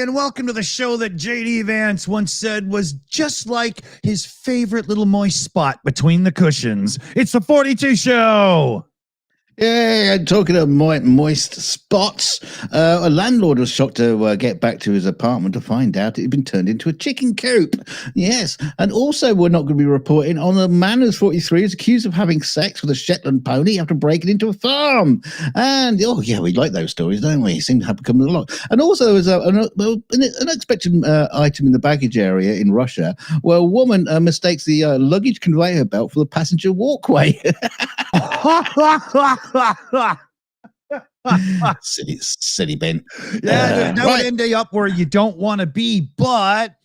and welcome to the show that J.D. Vance once said was just like his favorite little moist spot between the cushions. It's the 42 Show. Yeah, talking of moist spots, a landlord was shocked to get back to his apartment to find out it had been turned into a chicken coop. Yes, and also we're not going to be reporting on a man who's 43 is accused of having sex with a Shetland pony after breaking into a farm. And, oh yeah, we like those stories, don't we? Seem to have become a lot. And also there was an unexpected item in the baggage area in Russia where a woman mistakes the luggage conveyor belt for the passenger walkway. Silly Ben. Yeah, that would end up where you don't want to be, but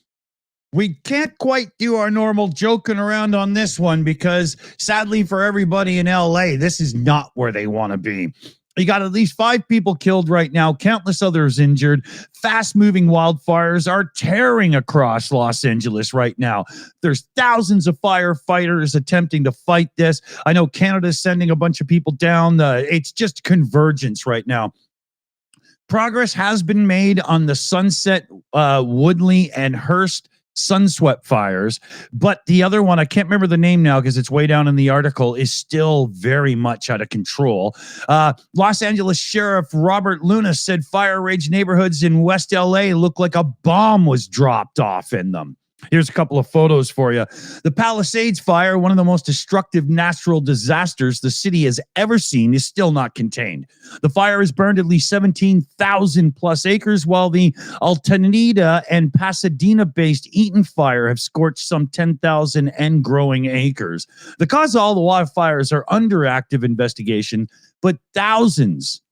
we can't quite do our normal joking around on this one because sadly for everybody in LA, this is not where they want to be. You got at least 5 people killed right now, countless others injured. Fast-moving wildfires are tearing across Los Angeles right now. There's thousands of firefighters attempting to fight this. I know Canada's sending a bunch of people down. It's just convergence right now. Progress has been made on the Sunset, Woodley, and Hearst sunswept fires, but the other one, I can't remember the name now because it's way down in the article, is still very much out of control. Los Angeles Sheriff Robert Luna said fire-raged neighborhoods in West LA look like a bomb was dropped off in them. Here's a couple of photos for you. The Palisades fire, one of the most destructive natural disasters the city has ever seen, is still not contained. The fire has burned at least 17,000 plus acres, while the Altamira and Pasadena-based Eaton fire have scorched some 10,000 and growing acres. The cause of all the wildfires are under active investigation, but thousands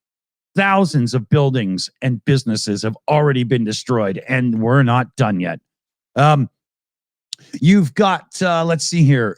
of buildings and businesses have already been destroyed, and we're not done yet. You've got, let's see here.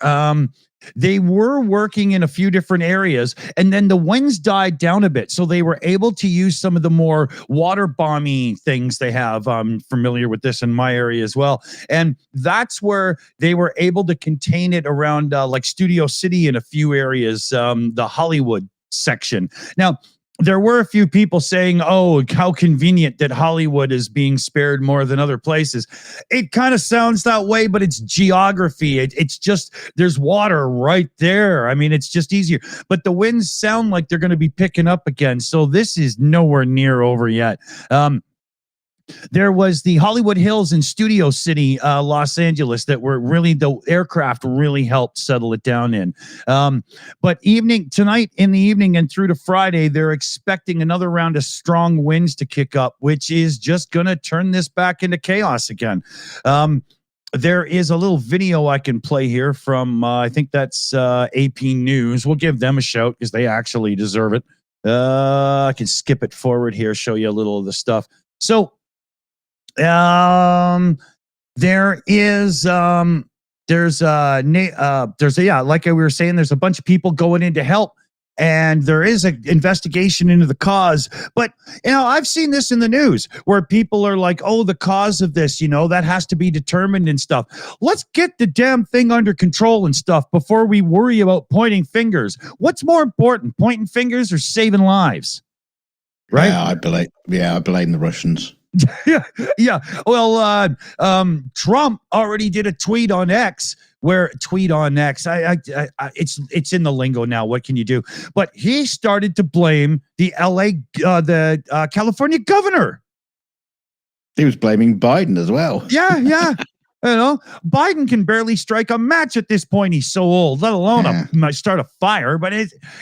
They were working in a few different areas, and then the winds died down a bit. So they were able to use some of the more water bomby things they have. I'm familiar with this in my area as well. And that's where they were able to contain it around like Studio City in a few areas, the Hollywood section. Now, there were a few people saying, oh, how convenient that Hollywood is being spared more than other places. It kind of sounds that way, but it's geography. It's just, there's water right there. I mean, it's just easier. But the winds sound like they're going to be picking up again. So this is nowhere near over yet. There was the Hollywood Hills in Studio City, Los Angeles, that were really, the aircraft really helped settle it down in. But tonight in the evening and through to Friday, they're expecting another round of strong winds to kick up, which is just going to turn this back into chaos again. There is a little video I can play here from, I think that's AP News. We'll give them a shout because they actually deserve it. I can skip it forward here, show you a little of the stuff. So, there is like we were saying, there's a bunch of people going in to help, and there is an investigation into the cause. But I've seen this in the news where people are like, oh, the cause of this, that has to be determined and stuff. Let's get the damn thing under control and stuff before we worry about pointing fingers. What's more important, pointing fingers or saving lives? Right? I blame the Russians. Yeah. Well, Trump already did a tweet on X. It's in the lingo now. What can you do? But he started to blame the California governor. He was blaming Biden as well. Yeah. Biden can barely strike a match at this point. He's so old, let alone start a fire. But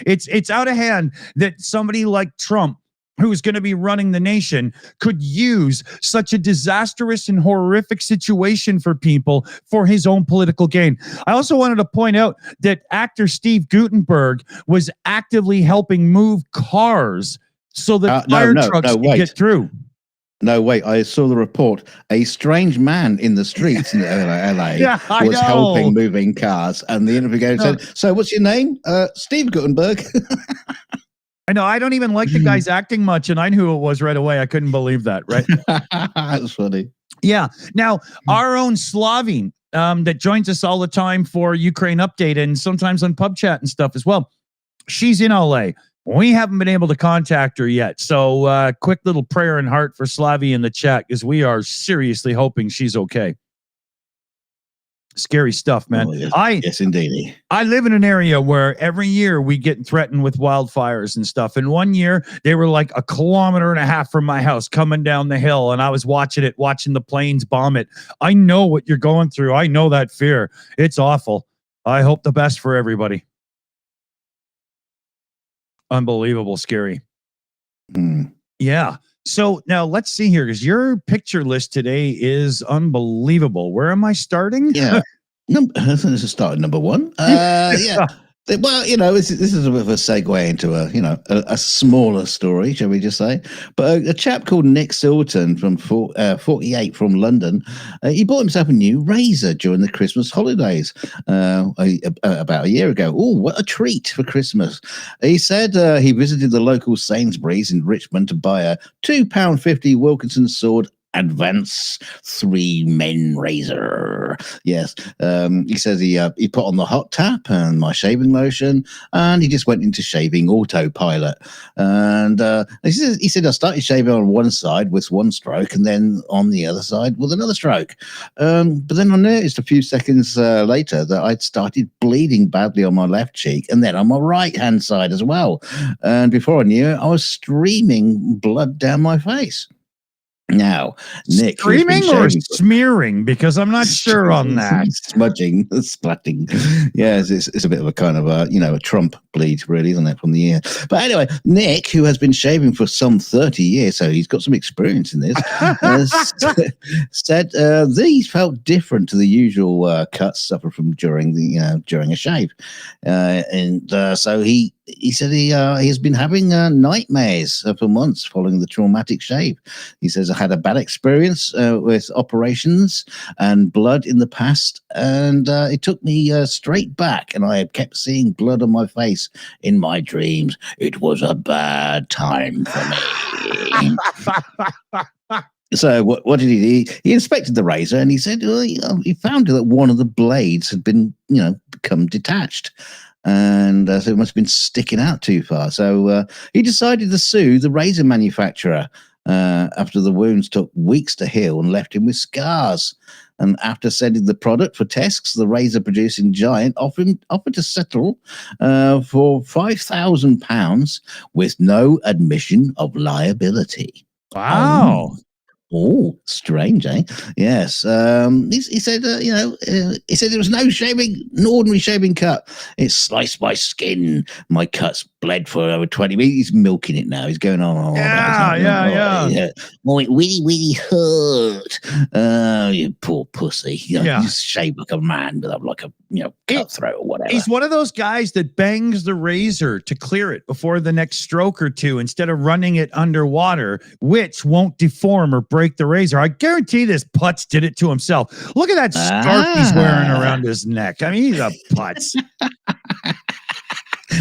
it's out of hand that somebody like Trump, who's going to be running the nation, could use such a disastrous and horrific situation for people for his own political gain. I also wanted to point out that actor Steve Guttenberg was actively helping move cars so that fire trucks could get through. No, wait, I saw the report. A strange man in the streets in LA was helping moving cars. And the interviewer said, so what's your name? Steve Guttenberg. I know. I don't even like the guy's acting much, and I knew who it was right away. I couldn't believe that, right? That's funny. Yeah. Now, our own Slavine, that joins us all the time for Ukraine Update and sometimes on Pub Chat and stuff as well. She's in LA. We haven't been able to contact her yet. So quick little prayer and heart for Slavi in the chat, because we are seriously hoping she's okay. Scary stuff, man. Oh, yes, indeed. I live in an area where every year we get threatened with wildfires and stuff. And one year they were like 1.5 kilometers from my house coming down the hill, and I was watching the planes bomb it. I know what you're going through. I know that fear. It's awful. I hope the best for everybody. Unbelievable scary. Yeah. So now let's see here, because your picture list today is unbelievable. Where am I starting? Yeah. This is starting number one. Yeah. Well, this is a bit of a segue into a smaller story, shall we just say? But a chap called Nick Silton from 48 from London, he bought himself a new razor during the Christmas holidays about a year ago. Oh, what a treat for Christmas! He said he visited the local Sainsbury's in Richmond to buy a £2.50 Wilkinson Sword Advance 3-men razor. Yes. He says he put on the hot tap and my shaving lotion, and he just went into shaving autopilot. And he said I started shaving on one side with one stroke, and then on the other side with another stroke. But then I noticed a few seconds later that I'd started bleeding badly on my left cheek, and then on my right hand side as well. And before I knew it, I was streaming blood down my face. Now, Nick, streaming or smearing, because I'm not sure on that. Smudging, splatting. Yes, it's a bit of a kind of a Trump bleed, really, isn't it, from the ear? But anyway, Nick, who has been shaving for some 30 years, so he's got some experience in this, said these felt different to the usual cuts suffered from during a shave, so he said he has been having nightmares for months following the traumatic shave. He says, I had a bad experience with operations and blood in the past, and it took me straight back, and I kept seeing blood on my face in my dreams. It was a bad time for me. So what did he do? He inspected the razor, and he said he found that one of the blades had been become detached. And so it must have been sticking out too far. So he decided to sue the razor manufacturer after the wounds took weeks to heal and left him with scars. And after sending the product for tests, the razor-producing giant offered to settle for £5,000 with no admission of liability. Wow. Oh, strange, eh? Yes. He said, he said there was no ordinary shaving cut. It sliced my skin. My cuts bled for over 20 minutes. He's milking it now. He's going on. Yeah. My really hurt. You poor pussy. You shave like a man, but I'm like a cutthroat or whatever. He's one of those guys that bangs the razor to clear it before the next stroke or two instead of running it underwater, which won't deform or break the razor. I guarantee this putz did it to himself. Look at that scarf he's wearing around his neck. I mean, he's a putz.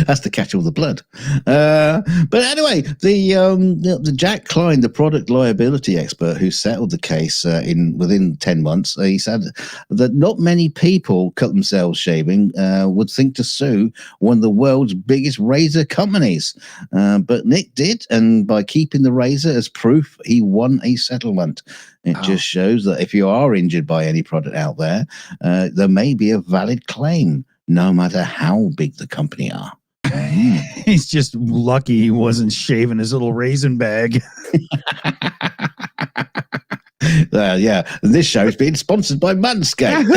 That's to catch all the blood. But anyway, the Jack Klein, the product liability expert who settled the case within 10 months, he said that not many people cut themselves shaving would think to sue one of the world's biggest razor companies. But Nick did, and by keeping the razor as proof, he won a settlement. It just shows that if you are injured by any product out there, there may be a valid claim, no matter how big the company are. He's just lucky he wasn't shaving his little raisin bag. Yeah, this show is being sponsored by Manscaped.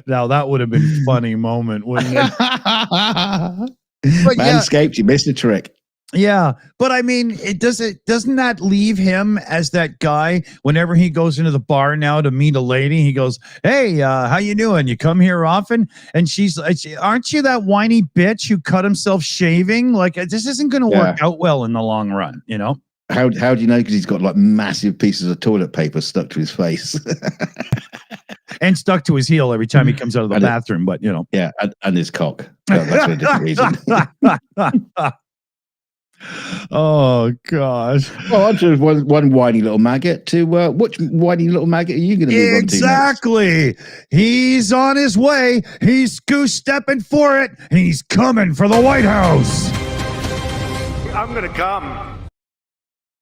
Now that would have been a funny moment, wouldn't it? Manscaped, you missed a trick. Yeah, but I mean, doesn't that leave him as that guy whenever he goes into the bar now to meet a lady? He goes, "Hey, how you doing? You come here often?" And she's like, "Aren't you that whiny bitch who cut himself shaving? Like, this isn't going to work out well in the long run, you know?" How do you know? Because he's got like massive pieces of toilet paper stuck to his face. And stuck to his heel every time he comes out of the bathroom, but you know. Yeah, and his cock. That's for a different reason. Oh gosh. Well, I'll just one whiny little maggot to which whiny little maggot are you going to move on to next? Exactly. He's on his way. He's goose stepping for it, and he's coming for the White House. I'm gonna come.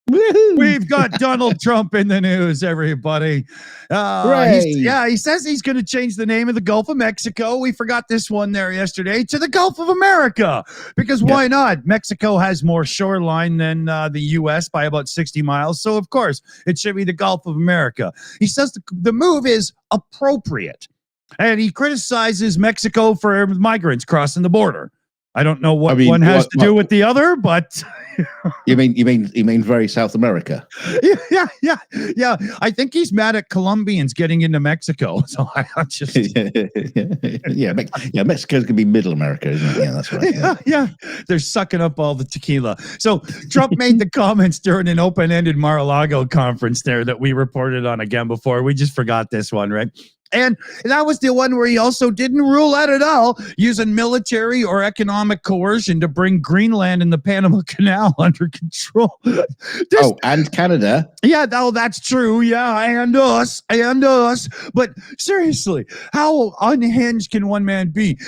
Woohoo! We've got Donald Trump in the news, everybody. Hooray. He says he's going to change the name of the Gulf of Mexico. We forgot this one there yesterday to the Gulf of America, because why not? Mexico has more shoreline than the U.S. by about 60 miles. So, of course, it should be the Gulf of America. He says the move is appropriate, and he criticizes Mexico for migrants crossing the border. I don't know what one has to do with the other, but you mean very South America? Yeah. I think he's mad at Colombians getting into Mexico. So I'm just Mexico's gonna be Middle America, isn't it? Yeah, that's right. Yeah. They're sucking up all the tequila. So Trump made the comments during an open-ended Mar-a-Lago conference there that we reported on again before. We just forgot this one, right? And that was the one where he also didn't rule out at all using military or economic coercion to bring Greenland and the Panama Canal under control. And Canada. Yeah, that's true. Yeah, and us. But seriously, how unhinged can one man be?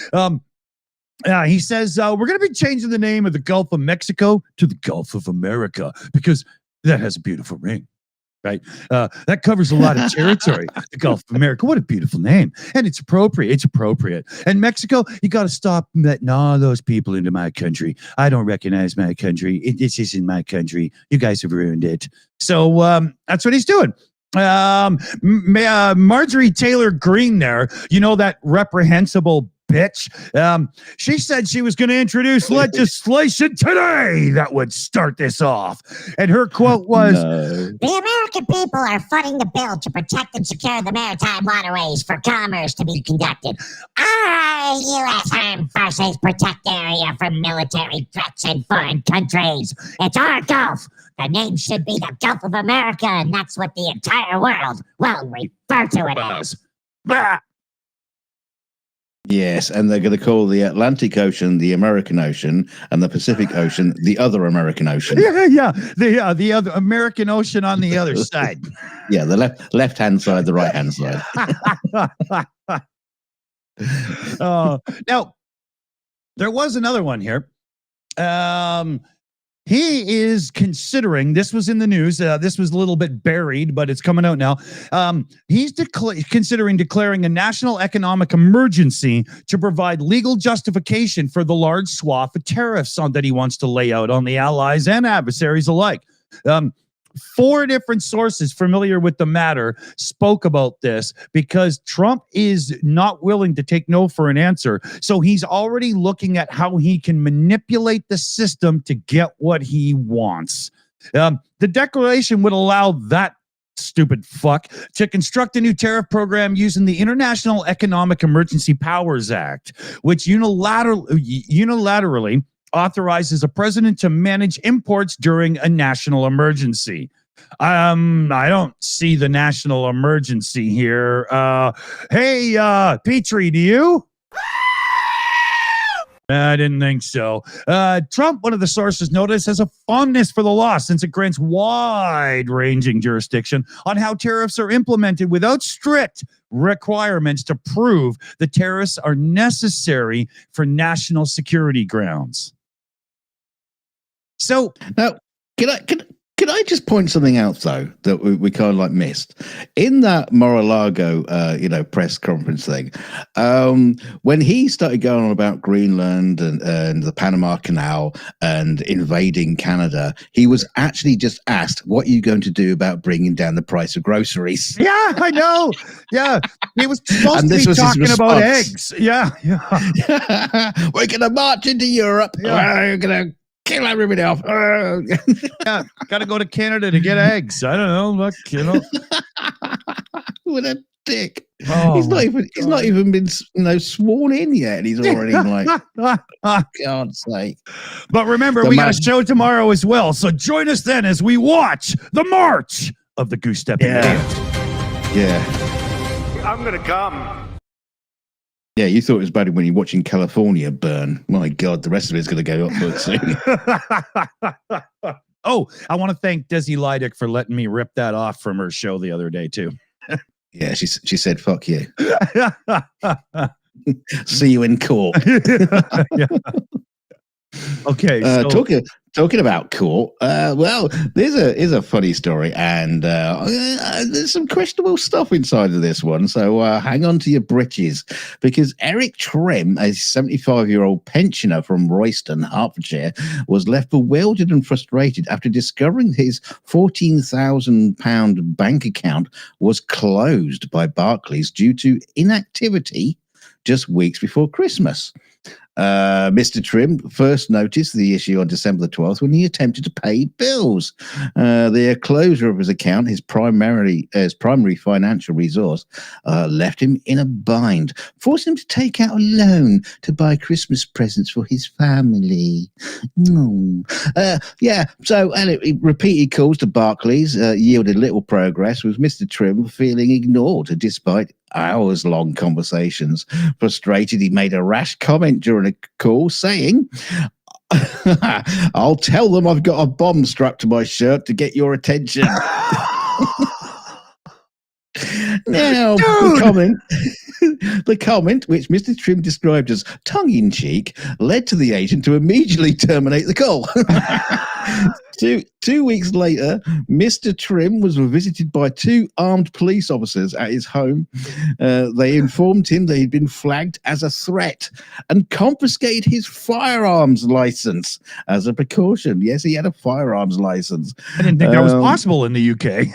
He says, we're going to be changing the name of the Gulf of Mexico to the Gulf of America because that has a beautiful ring. Right. That covers a lot of territory. The Gulf of America. What a beautiful name. And it's appropriate. It's appropriate. And Mexico, you got to stop letting all those people into my country. I don't recognize my country. This isn't my country. You guys have ruined it. So that's what he's doing. Marjorie Taylor Greene there, you know, that reprehensible bitch. She said she was going to introduce legislation today that would start this off. And her quote was, The American people are footing the bill to protect and secure the maritime waterways for commerce to be conducted. Our U.S. Armed Forces protect the area from military threats in foreign countries. It's our Gulf. The name should be the Gulf of America, and that's what the entire world will refer to it as. Bah! Yes, and they're going to call the Atlantic Ocean the American Ocean and the Pacific Ocean the other American Ocean. The other American Ocean on the other side. Yeah, the left-hand side, the right-hand side. Now, there was another one here. He is considering, this was in the news, this was a little bit buried, but it's coming out now. He's considering declaring a national economic emergency to provide legal justification for the large swath of tariffs that he wants to lay out on the allies and adversaries alike. 4 different sources familiar with the matter spoke about this because Trump is not willing to take no for an answer. So he's already looking at how he can manipulate the system to get what he wants. The declaration would allow that stupid fuck to construct a new tariff program using the International Economic Emergency Powers Act, which unilaterally authorizes a president to manage imports during a national emergency. I don't see the national emergency here. Hey, Petrie, do you? I didn't think so. Trump, one of the sources noted, has a fondness for the law since it grants wide-ranging jurisdiction on how tariffs are implemented without strict requirements to prove the tariffs are necessary for national security grounds. So now, can I just point something out though that we kind of like missed in that Mar-a-Lago, press conference thing, when he started going on about Greenland and the Panama Canal and invading Canada, he was actually just asked, "What are you going to do about bringing down the price of groceries?" Yeah, I know. Yeah, he was supposed to be talking about eggs. Yeah. We're going to march into Europe. Yeah. We're going to kill everybody off. Yeah, got to go to Canada to get eggs. I don't know. Look, what a dick. Oh, he's not even been sworn in yet, and he's already like, God's sake. But remember, we got a show tomorrow as well, so join us then as we watch the march of the goose stepping. Yeah. I'm gonna come. Yeah, you thought it was bad when you're watching California burn. My God, the rest of it's going to go up soon. Oh, I want to thank Desi Leidick for letting me rip that off from her show the other day, too. Yeah, she said, fuck you. See you in court. Yeah. Okay. Talking about court, well, there's a funny story, and there's some questionable stuff inside of this one. So hang on to your britches, because Eric Trim, a 75-year-old pensioner from Royston, Hertfordshire, was left bewildered and frustrated after discovering his £14,000 bank account was closed by Barclays due to inactivity just weeks before Christmas. Mr. Trim first noticed the issue on December the 12th when he attempted to pay bills. The closure of his account, his primary financial resource, left him in a bind, forcing him to take out a loan to buy Christmas presents for his family. So repeated calls to Barclays yielded little progress, with Mr. Trim feeling ignored despite hours-long conversations. Frustrated, he made a rash comment during a call saying, "I'll tell them I've got a bomb strapped to my shirt to get your attention." Now, the comment, which Mr. Trim described as tongue-in-cheek, led to the agent to immediately terminate the call. Two weeks later, Mr. Trim was visited by two armed police officers at his home. They informed him that he'd been flagged as a threat and confiscated his firearms license as a precaution. Yes, he had a firearms license. I didn't think that was possible in the UK.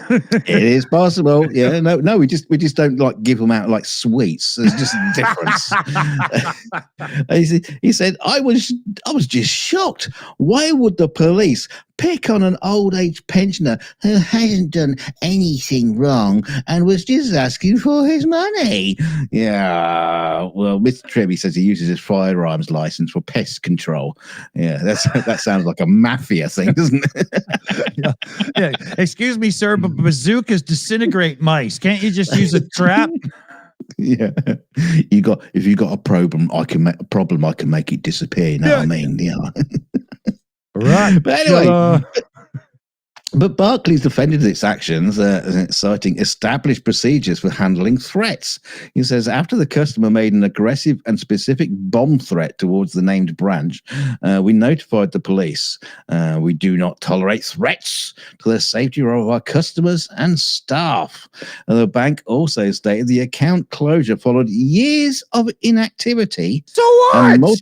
It is possible. Yeah, no, we just don't like give them out like sweets. There's just a difference. He said, I was just shocked. Why would the police pick on an old age pensioner who hasn't done anything wrong and was just asking for his money? Yeah, well, Mr. Trim, he says he uses his firearms license for pest control. Yeah, that sounds like a mafia thing, doesn't it? Yeah. Excuse me, sir, but bazookas disintegrate mice. Can't you just use a trap? Yeah, if you got a problem, I can make it disappear. You know what I mean? Yeah. Right. But anyway, but Barclays defended its actions, citing established procedures for handling threats. He says, after the customer made an aggressive and specific bomb threat towards the named branch, we notified the police. We do not tolerate threats to the safety of our customers and staff. The bank also stated the account closure followed years of inactivity. So what?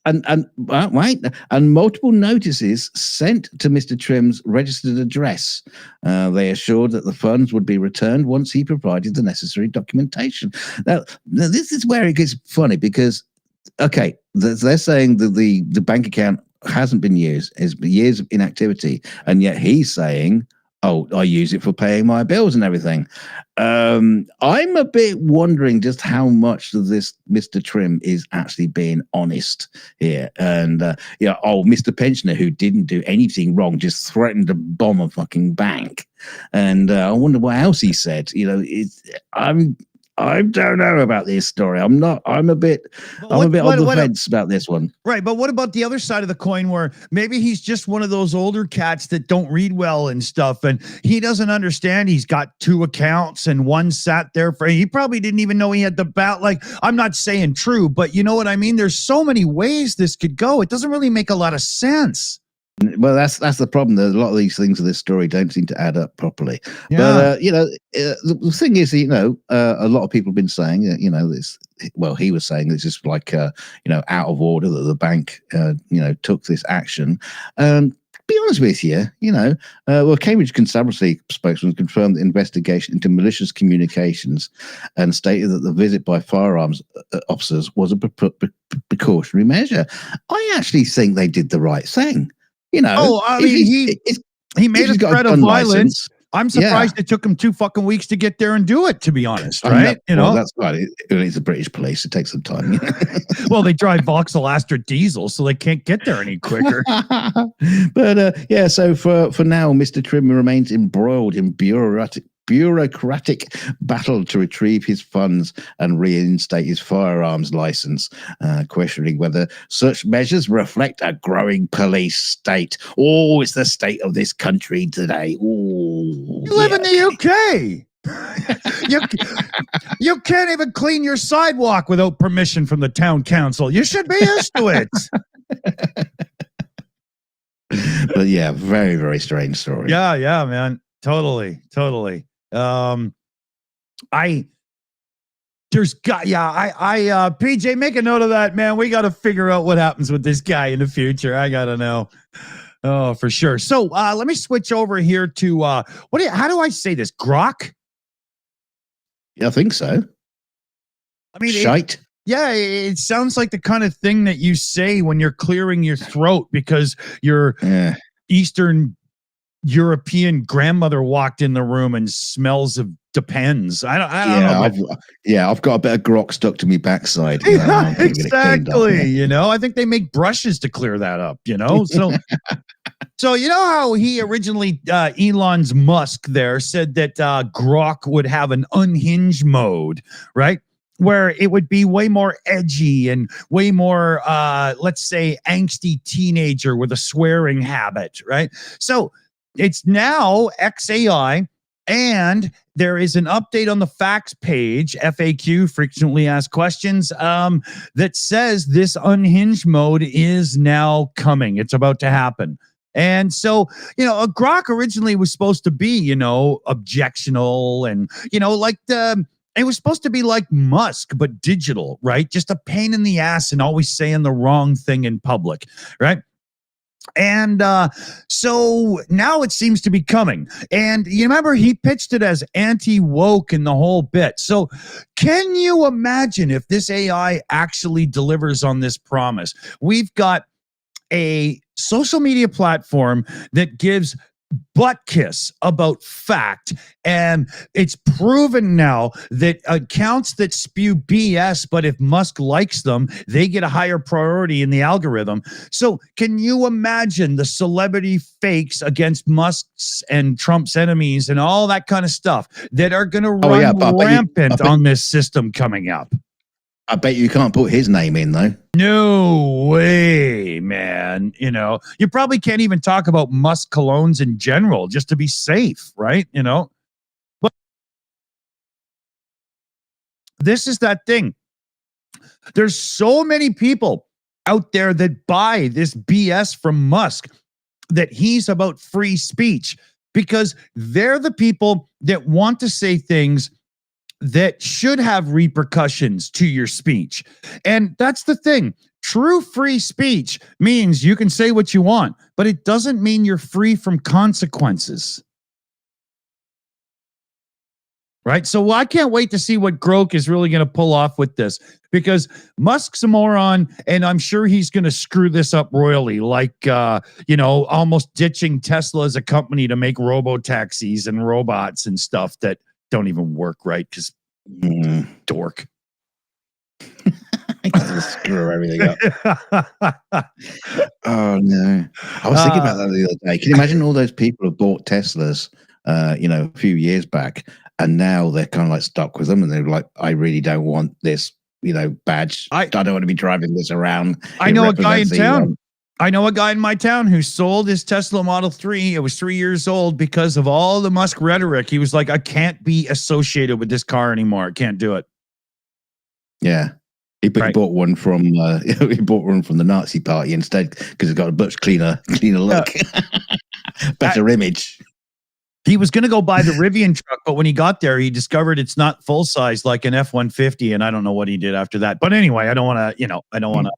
And multiple notices sent to Mr. Trim's registered address. They assured that the funds would be returned once he provided the necessary documentation. Now this is where it gets funny, because, okay, they're saying that the bank account hasn't been used, it's years of inactivity, and yet he's saying, oh, I use it for paying my bills and everything. I'm a bit wondering just how much of this Mr. Trim is actually being honest here. And, Mr. Pensioner, who didn't do anything wrong, just threatened to bomb a fucking bank. And I wonder what else he said. I don't know about this story. I'm a bit on the fence about this one. Right, but what about the other side of the coin, where maybe he's just one of those older cats that don't read well and stuff, and he doesn't understand he's got two accounts and one sat there for, he probably didn't even know he had the bat. Like, I'm not saying true, but you know what I mean? There's so many ways this could go. It doesn't really make a lot of sense. Well, that's the problem. There's a lot of these things in this story don't seem to add up properly. Yeah. But the thing is, a lot of people have been saying that, this. Well, he was saying it's just like out of order that the bank took this action. Be honest with you, Cambridge Constabulary spokesman confirmed the investigation into malicious communications and stated that the visit by firearms officers was a precautionary measure. I actually think they did the right thing. He made a threat of violence. I'm surprised it took him 2 fucking weeks to get there and do it, to be honest, right? That's right. It's the British police. It takes some time. Well, they drive Vauxhall Astra diesel, so they can't get there any quicker. But so for now, Mr. Trim remains embroiled in bureaucratic bureaucratic battle to retrieve his funds and reinstate his firearms license, questioning whether such measures reflect a growing police state. Oh, it's the state of this country today. Oh, You live in the UK. you can't even clean your sidewalk without permission from the town council. You should be used to it. But yeah, very, very strange story. Yeah, man. Totally. PJ, make a note of that, man. We got to figure out what happens with this guy in the future. I got to know. Oh, for sure. So let me switch over here to how do I say this? Grok? Yeah, I think so. I mean, shite. It sounds like the kind of thing that you say when you're clearing your throat because your Eastern European grandmother walked in the room and smells of Depends. I don't know. I've got a bit of grok stuck to me backside. Yeah, exactly. You know, I think they make brushes to clear that up, you know? So so you know how he originally Elon's Musk there said that Grok would have an unhinged mode, right? Where it would be way more edgy and way more let's say angsty teenager with a swearing habit, right? So it's now XAI. And there is an update on the facts page, FAQ, frequently asked questions, that says this unhinged mode is now coming. It's about to happen. And so, you know, a Grok originally was supposed to be, you know, objectional and, you know, like it was supposed to be like Musk, but digital, right? Just a pain in the ass and always saying the wrong thing in public, right? And so now it seems to be coming. And you remember he pitched it as anti-woke in the whole bit. So can you imagine if this AI actually delivers on this promise? We've got a social media platform that gives butt kiss about fact, and it's proven now that accounts that spew BS, but if Musk likes them, they get a higher priority in the algorithm. So can you imagine the celebrity fakes against Musk's and Trump's enemies and all that kind of stuff that are going to run rampant on this system coming up? I bet you can't put his name in, though. No way, man. You know, you probably can't even talk about Musk colognes in general just to be safe, right? You know, but this is that thing. There's so many people out there that buy this BS from Musk that he's about free speech because they're the people that want to say things that should have repercussions to your speech. And that's the thing. True free speech means you can say what you want, but it doesn't mean you're free from consequences. Right? So I can't wait to see what Grok is really going to pull off with this because Musk's a moron and I'm sure he's going to screw this up royally, like, you know, almost ditching Tesla as a company to make robo-taxis and robots and stuff that don't even work right because dork. Screw everything up. Oh no! I was thinking about that the other day. Can you imagine all those people who bought Teslas, you know, a few years back, and now they're kind of like stuck with them, and they're like, "I really don't want this, you know, badge. I don't want to be driving this around." I know a guy in town. I know a guy in my town who sold his Tesla Model 3. It was 3 years old because of all the Musk rhetoric. He was like, I can't be associated with this car anymore. I can't do it. Yeah. He bought one from the Nazi party instead because it's got a much cleaner look. Better image. He was going to go buy the Rivian truck, but when he got there, he discovered it's not full size like an F-150, and I don't know what he did after that. But anyway, I don't want to,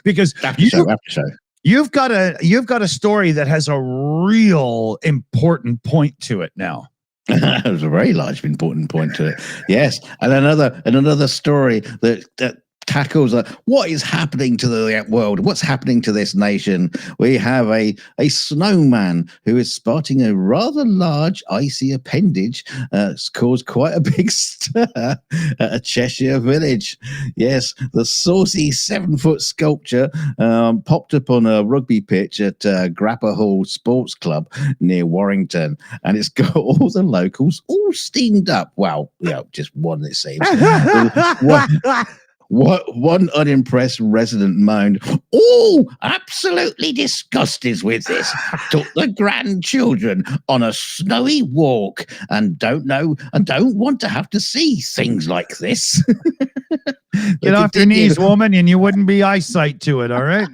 because after show. You've got a story that has a real important point to it now. There's a very large important point to it. Yes, and another story that tackles what is happening to the world, what's happening to this nation. We have a snowman who is sporting a rather large icy appendage. It's caused quite a big stir at a Cheshire village. Yes, the saucy 7-foot sculpture popped up on a rugby pitch at Grappa Hall Sports Club near Warrington, and it's got all the locals all steamed up. Well, just one, it seems. One unimpressed resident moaned, "Oh, absolutely disgusted with this. Took the grandchildren on a snowy walk and don't want to have to see things like this." Get off your knees, woman, and you wouldn't be eyesight to it, all right?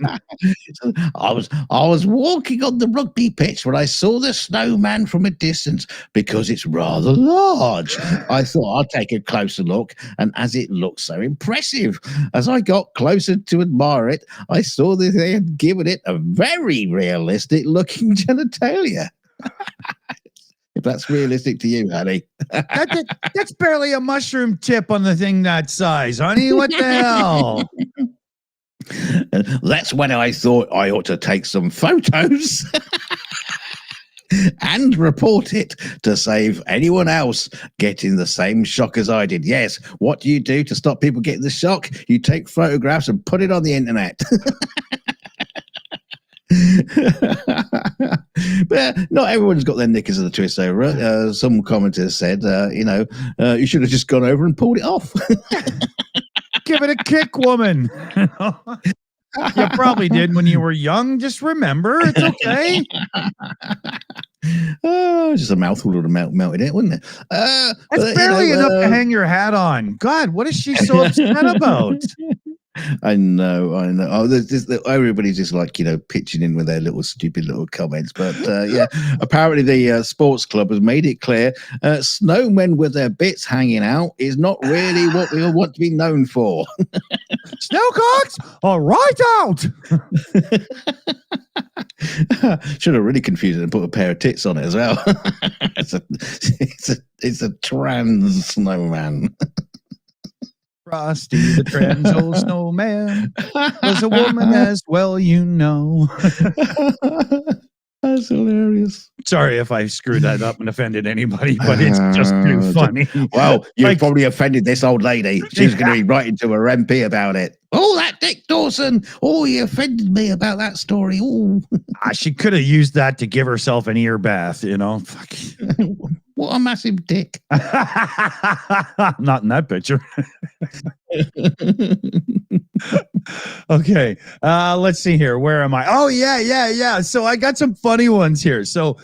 I was walking on the rugby pitch when I saw the snowman from a distance because it's rather large. I thought I'd take a closer look, and as it looked so impressive, as I got closer to admire it, I saw that they had given it a very realistic looking genitalia. If that's realistic to you, honey. That's barely a mushroom tip on the thing that size, honey. What the hell? That's when I thought I ought to take some photos and report it to save anyone else getting the same shock as I did. Yes, what do you do to stop people getting the shock? You take photographs and put it on the internet. But not everyone's got their knickers in the twist over it. Some commenters said, you should have just gone over and pulled it off. Give it a kick, woman. You probably did when you were young. Just remember, it's okay. Just a mouthful would have melted it, wouldn't it? That's barely enough to hang your hat on. God, what is she so upset about? I know. Oh, everybody's just like, pitching in with their little stupid little comments. But apparently the sports club has made it clear snowmen with their bits hanging out is not really what we all want to be known for. Snowcocks are right out. Should have really confused it and put a pair of tits on it as well. It's a trans snowman. Frosty the trans old snowman was a woman as well, That's hilarious. Sorry if I screwed that up and offended anybody, but it's just too funny. Well, you've probably offended this old lady. She's going to be writing to her MP about it. Oh, that Dick Dawson. Oh, you offended me about that story. Oh, she could have used that to give herself an ear bath, Fuck. What a massive dick. Not in that picture. Okay. Let's see here. Where am I? Oh, yeah. So I got some funny ones here. So,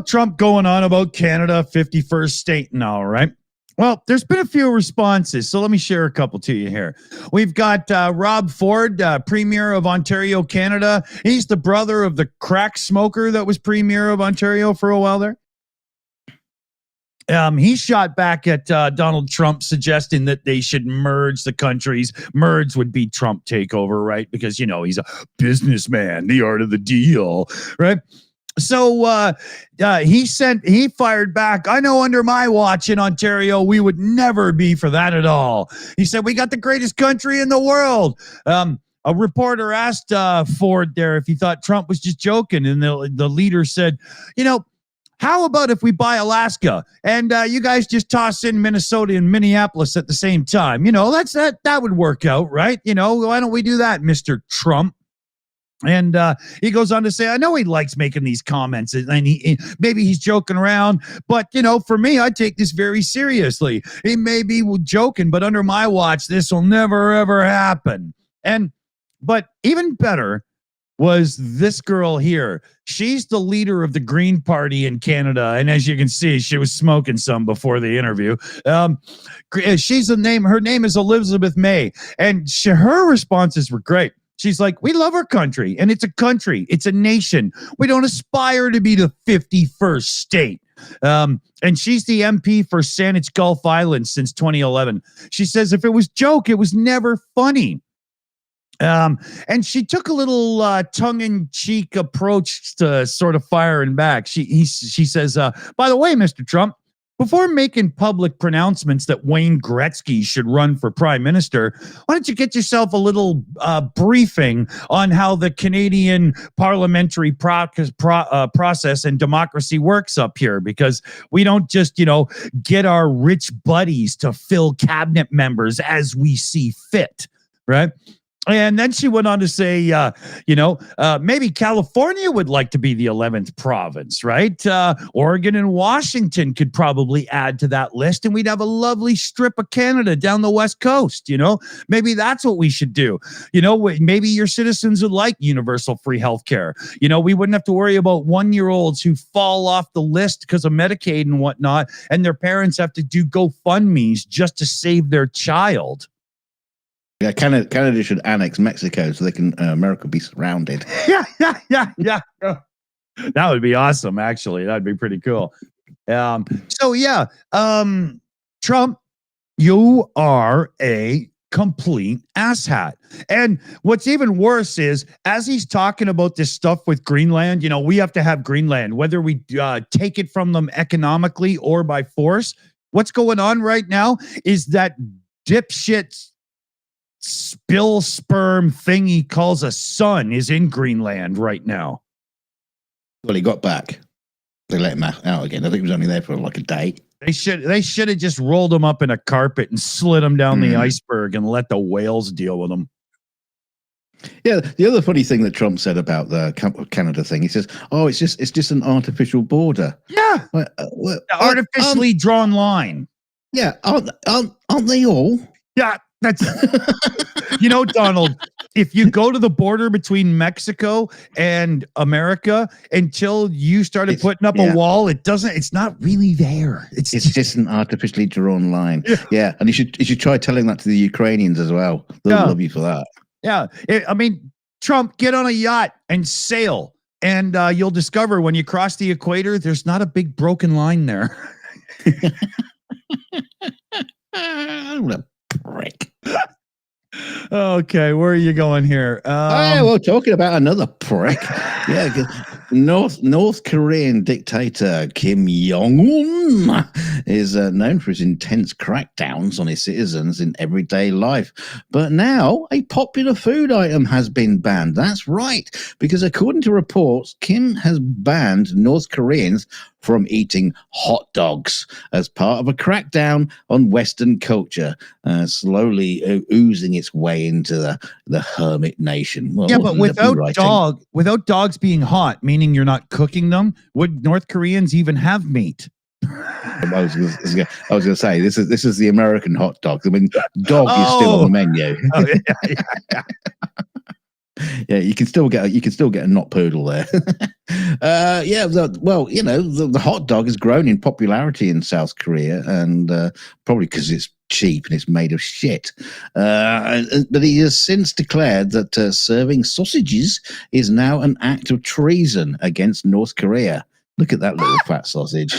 Trump going on about Canada, 51st state and all, right? Well, there's been a few responses, so let me share a couple to you here. We've got Rob Ford, Premier of Ontario, Canada. He's the brother of the crack smoker that was Premier of Ontario for a while there. He shot back at Donald Trump, suggesting that they should merge the countries. Merge would be Trump takeover, right? Because, he's a businessman, the art of the deal, right? So he fired back. I know under my watch in Ontario, we would never be for that at all. He said, we got the greatest country in the world. A reporter asked Ford there if he thought Trump was just joking. And the leader said, how about if we buy Alaska and you guys just toss in Minnesota and Minneapolis at the same time? That would work out, right? Why don't we do that, Mr. Trump? And he goes on to say, I know he likes making these comments and maybe he's joking around, but for me, I take this very seriously. He may be joking, but under my watch, this will never, ever happen. But even better was this girl here. She's the leader of the Green Party in Canada. And as you can see, she was smoking some before the interview. Her name is Elizabeth May. And her responses were great. She's like, we love our country, and it's a country. It's a nation. We don't aspire to be the 51st state. And she's the MP for Saanich Gulf Island since 2011. She says if it was joke, it was never funny. And she took a little tongue-in-cheek approach to sort of firing back. She says, by the way, Mr. Trump, before making public pronouncements that Wayne Gretzky should run for prime minister, why don't you get yourself a little briefing on how the Canadian parliamentary process and democracy works up here? Because we don't just, get our rich buddies to fill cabinet members as we see fit, right? And then she went on to say, maybe California would like to be the 11th province, right? Oregon and Washington could probably add to that list, and we'd have a lovely strip of Canada down the West Coast, Maybe that's what we should do. Maybe your citizens would like universal free healthcare. We wouldn't have to worry about 1-year-olds who fall off the list because of Medicaid and whatnot, and their parents have to do GoFundMes just to save their child. Yeah, Canada should annex Mexico so they can America be surrounded. Yeah. That would be awesome. Actually, that'd be pretty cool. Trump, you are a complete asshat. And what's even worse is, as he's talking about this stuff with Greenland, we have to have Greenland, whether we take it from them economically or by force. What's going on right now is that dipshit spill sperm thing he calls a son is in Greenland right now. Well, he got back. They let him out again. I think he was only there for like a day. They should have just rolled him up in a carpet and slid him down the iceberg and let the whales deal with him. Yeah, the other funny thing that Trump said about the Canada thing, he says, "Oh, it's just an artificial border." Yeah, artificially drawn line. Yeah, aren't they all? Yeah. That's, Donald, if you go to the border between Mexico and America, until you started putting up a wall, it's not really there. It's just an artificially drawn line. Yeah. And you should try telling that to the Ukrainians as well. They'll love you for that. Yeah. Trump, get on a yacht and sail, and you'll discover when you cross the equator, there's not a big broken line there. Prick. Okay, where are you going here? Talking about another prick. Yeah, North Korean dictator Kim Jong-un is known for his intense crackdowns on his citizens in everyday life. But now a popular food item has been banned. That's right, because according to reports, Kim has banned North Koreans from eating hot dogs as part of a crackdown on Western culture, slowly oozing its way into the hermit nation. Well, yeah, but without dogs being hot, meaning you're not cooking them, would North Koreans even have meat? I was going to say this is the American hot dog. I mean, dog is still on the menu. Oh, yeah. Yeah, you can still get a not poodle there. The hot dog has grown in popularity in South Korea, and probably because it's cheap and it's made of shit. But he has since declared that serving sausages is now an act of treason against North Korea. Look at that little fat sausage.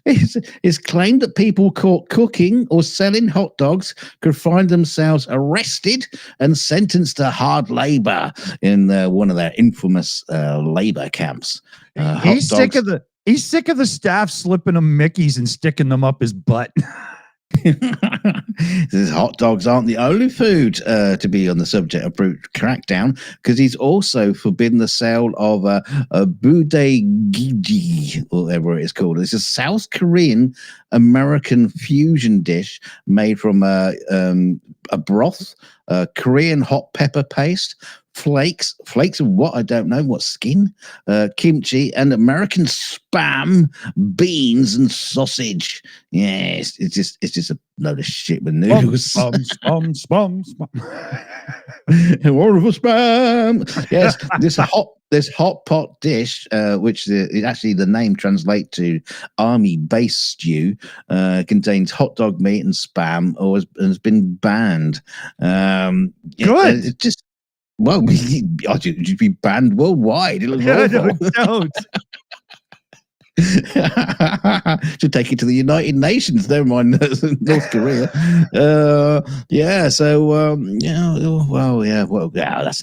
It's claimed that people caught cooking or selling hot dogs could find themselves arrested and sentenced to hard labor in one of their infamous labor camps. He's sick of the staff slipping him Mickeys and sticking them up his butt. Hot dogs aren't the only food to be on the subject of crackdown, because he's also forbidden the sale of a budae, whatever it is called. It's a South Korean American fusion dish made from a broth, Korean hot pepper paste, flakes of what I don't know, what skin, kimchi, and American spam, beans, and sausage. Yes, it's just a load of shit with noodles. Spam. All of a spam. Yes, this hot pot dish, which actually the name translates to army base stew, contains hot dog meat and spam, or has been banned. Good. It just. Well, you'd be banned worldwide. Don't. Should take it to the United Nations. Never mind North Korea. That's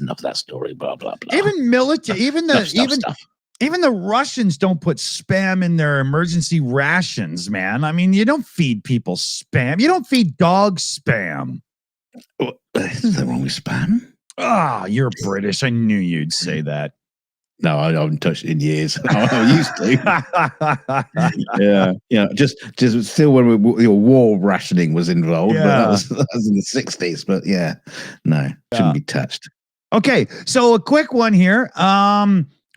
enough of that story. Blah blah blah. Even military, even stuff. Even the Russians don't put spam in their emergency rations, man. I mean, you don't feed people spam. You don't feed dogs spam. There's nothing wrong with spam. Ah, you're British. I knew you'd say that. No, I haven't touched it in years. I used to. Yeah. Just still when war rationing was involved, but that was in the 60s. But no, shouldn't be touched. Okay, so a quick one here.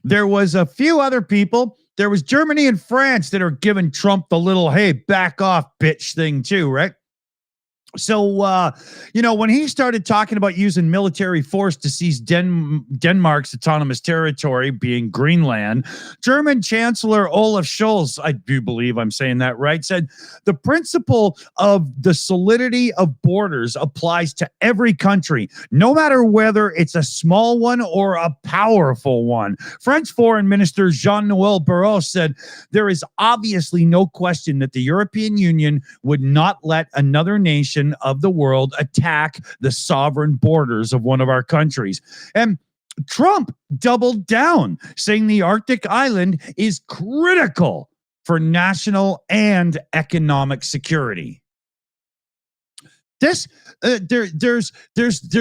There was a few other people. There was Germany and France that are giving Trump the little, hey, back off, bitch thing too, right? So, when he started talking about using military force to seize Denmark's autonomous territory, being Greenland, German Chancellor Olaf Scholz, I do believe I'm saying that right, said the principle of the solidity of borders applies to every country, no matter whether it's a small one or a powerful one. French Foreign Minister Jean-Noel Barrot said there is obviously no question that the European Union would not let another nation of the world attack the sovereign borders of one of our countries. And Trump doubled down, saying the Arctic island is critical for national and economic security. There's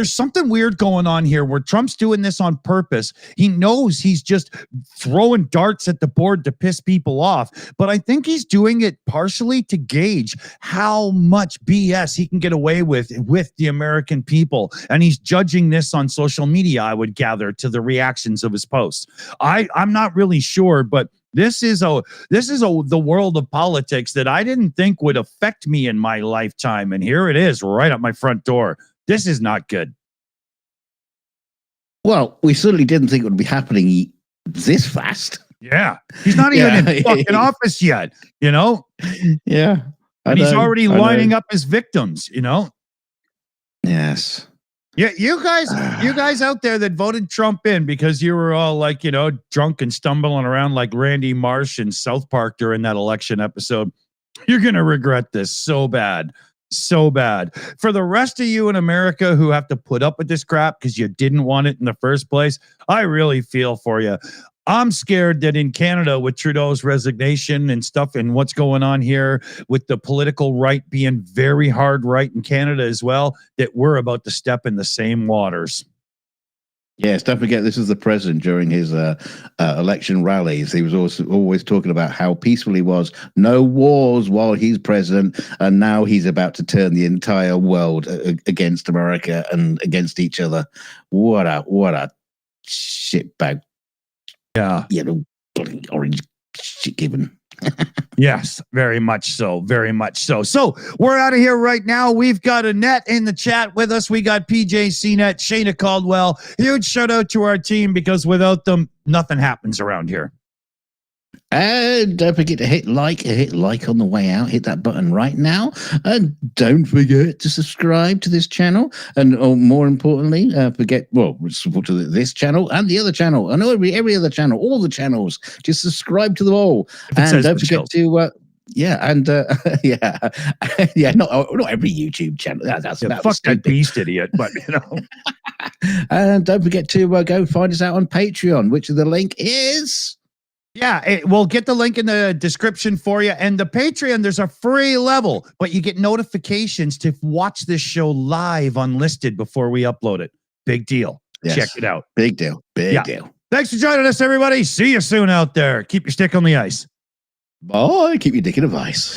something weird going on here where Trump's doing this on purpose. He knows he's just throwing darts at the board to piss people off, but I think he's doing it partially to gauge how much BS he can get away with the American people. And he's judging this on social media, I would gather, to the reactions of his posts. I'm not really sure, but this is the world of politics that I didn't think would affect me in my lifetime. And here it is right at my front door. This is not good. Well, we certainly didn't think it would be happening this fast. Yeah. He's not even in fucking office yet, Yeah. And he's already lining up his victims, Yes. Yeah, you guys out there that voted Trump in because you were all like, drunk and stumbling around like Randy Marsh in South Park during that election episode, you're going to regret this so bad. So bad. For the rest of you in America who have to put up with this crap because you didn't want it in the first place, I really feel for you. I'm scared that in Canada, with Trudeau's resignation and stuff and what's going on here with the political right being very hard right in Canada as well, that we're about to step in the same waters. Yes, don't forget, this is the president during his election rallies. He was also always talking about how peaceful he was. No wars while he's president. And now he's about to turn the entire world against America and against each other. What a shitbag. Yeah. Bloody orange shit given. Yes, very much so. Very much so. So we're out of here right now. We've got Annette in the chat with us. We got PJ CNET, Shayna Caldwell. Huge shout out to our team because without them, nothing happens around here. And don't forget to hit like on the way out. Hit that button right now. And don't forget to subscribe to this channel. And more importantly, support to this channel and the other channel. And every other channel, all the channels. Just subscribe to them all. And don't forget to... not every YouTube channel. That's fuck that beast idiot, but And don't forget to go find us out on Patreon, which the link is... Yeah, we'll get the link in the description for you. And the Patreon, there's a free level, but you get notifications to watch this show live unlisted before we upload it. Big deal. Yes. Check it out. Big deal. Big deal. Thanks for joining us, everybody. See you soon out there. Keep your stick on the ice. Bye. Keep your dick in a vice.